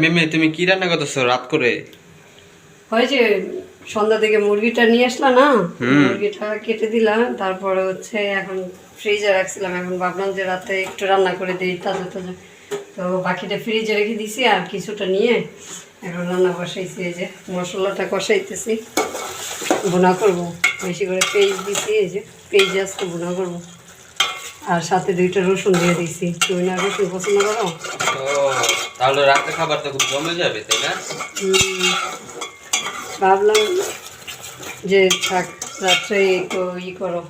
মিমি তুমি কি রান্না করতেছো রাত করে? ওই যে সন্ধ্যা থেকে মুরগিটা নিয়ে আসলাম না, মুরগিটা কেটে দিলাম, তারপরে হচ্ছে এখন ফ্রিজে রাখছিলাম। এখন ভাবলাম যে রাতে একটু রান্না করে দিই তাজা তাজা, তো বাকিটা ফ্রিজে রেখে দিছি আর কিছুটা নিয়ে এখন রান্না বসাইছি। এই যে মশলাটা কষাইতেছি, ভুনা করব। বেশি করে পেঁয়াজ দিছি, এই যে পেঁয়াজ আজকে ভুনা করবো। আর সাথে 2টা রসুন দিয়ে দিছি। তুমি না রসুন পছন্দ করো? ও, তাহলে রাতে খাবার তো খুব জমে যাবে, তাই না? ভাবলাম যে থাক, রাত্রে একটু করো,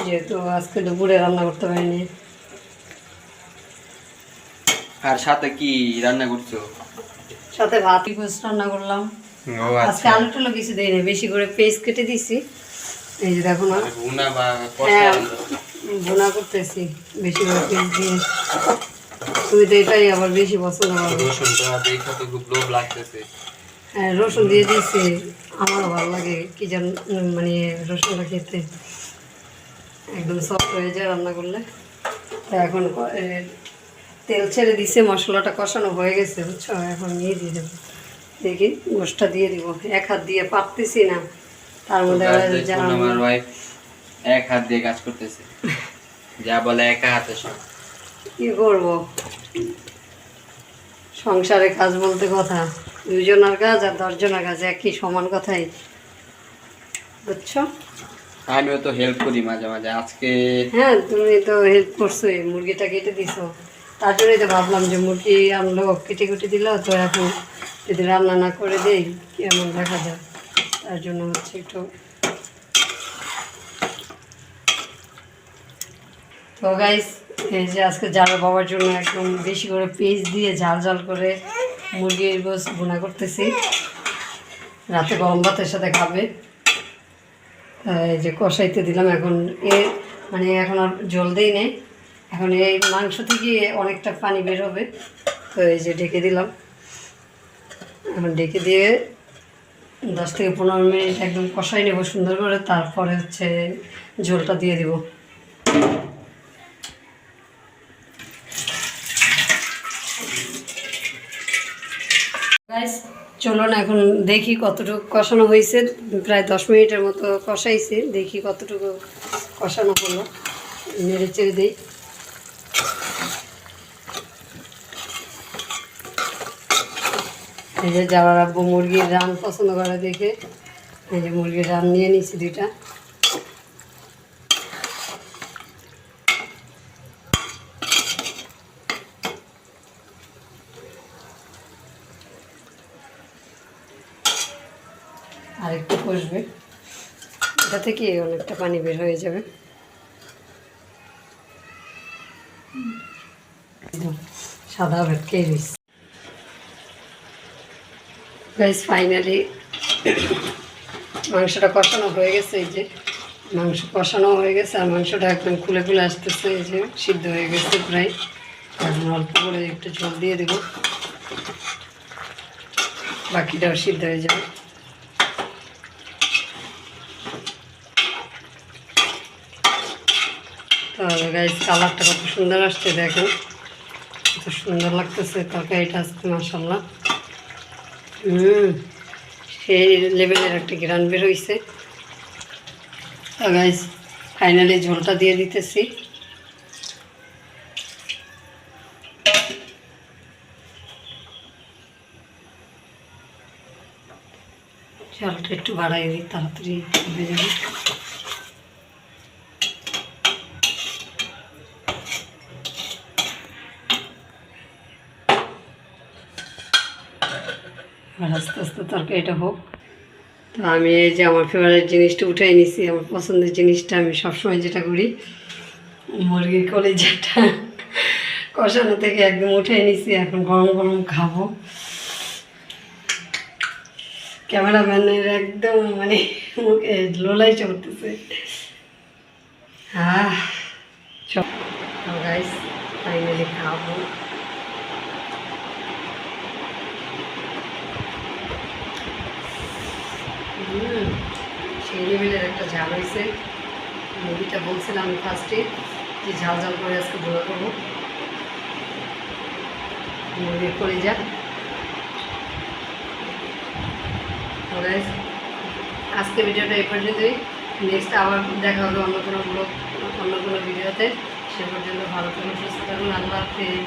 যেহেতু আজকে দুপুরে রান্না করতে পারিনি। আর সাথে কি রান্না করছো? সাথে ভাত গোস রান্না করলাম। ও আজকে আচ্ছা, আলু টালু কিছু দিই না, বেশি করে পেস্ট কেটে দিছি। এই যে দেখো না, ভুনা বা কষা? হ্যাঁ ভুনা করতেছি বেশি করে পেস্ট দিয়ে। তুমি তো এটাই আবার বেশি পছন্দ করো। রসুনটা দেখে তো খুব লোভ লাগতেছে। হ্যাঁ রসুন দিয়ে দিয়েছি, আমারও ভালো লাগে কি যেন, মানে রসুনটা খেতে একদম সফট হয়ে যায় রান্না করলে। তো এখন তেল ছেড়ে দিছে, মশলাটা কষানো হয়ে গেছে বুঝছো। এখন নিয়ে দিয়ে দেবো, দেখি গোশটা দিয়ে দিব। এক হাত দিয়ে পারতেছি না, তার মধ্যে আমার ওয়াইফ এক হাত দিয়ে কাজ করতেছে, যা বলে একা হাতে সব। কি করবো, সংসারে কাজ বলতে কথা, 2জনের কাজ আর 10জনের কাজ একই সমান কথাই, বুঝছো। আমিও তো হেল্প করি মাঝে মাঝে। আজকে হ্যাঁ তুমি তো হেল্প করছোই, মুরগিটা কেটে দিছো, তার জন্যই তো ভাবলাম যে মুরগি আনলো কেটে কুটে দিল, তো এখন যদি রান্না না করে দেই কেমন দেখা যায়, তার জন্য হচ্ছে একটু। তো গাইস, এই যে আজকে জালের বাবার জন্য একদম বেশি করে পেঁয়াজ দিয়ে ঝাল ঝাল করে মুরগির গোশ ভুনা করতেছি, রাতে গরম ভাতের সাথে খাবে। এই যে কষাইতে দিলাম। এখন মানে এখন আর জল দেই নেই, এখন এই মাংস থেকে অনেকটা পানি বের হবে। তো এই যে ঢেকে দিলাম, এখন ঢেকে দিয়ে 10 থেকে 15 মিনিট একদম কষাই নেব সুন্দর করে, তারপরে হচ্ছে ঝোলটা দিয়ে দিব। গাইস চলুন এখন দেখি কতটুকু কষানো হয়েছে। প্রায় 10 মিনিটের মতো কষাইছে, দেখি কতটুকু কষানো হলো। নেড়ে চেড়ে দিই। এই যে যারা রাখবো মুরগির রান পছন্দ করে দেখে, এই যে মুরগির রান নিয়ে নিচ্ছি 2টা। আর একটু কষবে, এটা থেকে অনেকটা পানি বের হয়ে যাবে। সাদা ভেটকেই রয়েছে। গাইস ফাইনালি মাংসটা কষানো হয়ে গেছে। এই যে মাংস কষানো হয়ে গেছে আর মাংসটা একদম খুলে খুলে আসতেছে, এই যে সিদ্ধ হয়ে গেছে প্রায়। এখন অল্প করে একটু ঝোল দিয়ে দেবো, বাকিটাও সিদ্ধ হয়ে যাবে। তো গাইস কালারটা কত সুন্দর আসছে, দেখো কত সুন্দর লাগতেছে তরকারিটা আজকে মাশাআল্লাহ। সেই লেভেলের একটা গ্রান বের হয়েছে। তো গাইস ফাইনালি ঝোলটা দিয়ে দিতেছি। ঝোলটা একটু বাড়াই দিই, তাড়াতাড়ি হয়ে যাবে। আর আস্তে আস্তে তরকারিটা হোক। তো আমি এই যে আমার ফেভারিট জিনিসটা উঠাই নিছি, আমার পছন্দের জিনিসটা। আমি সবসময় যেটা করি, মুরগির কলিজাটা কষানো থেকে একদম উঠাই নিছি, এখন গরম গরম খাবো। ক্যামেরাম্যানের একদম মানে মুখে লোলাই চলতেছে। সব গাইস ফাইনালি খাবো। সেই লেভেলের একটা ঝাল হয়েছে। মুরগিটা বলছিলাম আমি ফার্স্টে যে ঝাল ঝাল করে আজকে ভুনা করবো, মুরগির কলিজা। তো গাইস আজকে ভিডিওটা এই পর্যন্তই। নেক্সট আবার দেখা হবে অন্য কোনো ব্লগ, অন্য কোনো ভিডিওতে। সে পর্যন্ত ভালো থাকুন, সুস্থ থাকুন। আল্লাহ হাফেজ।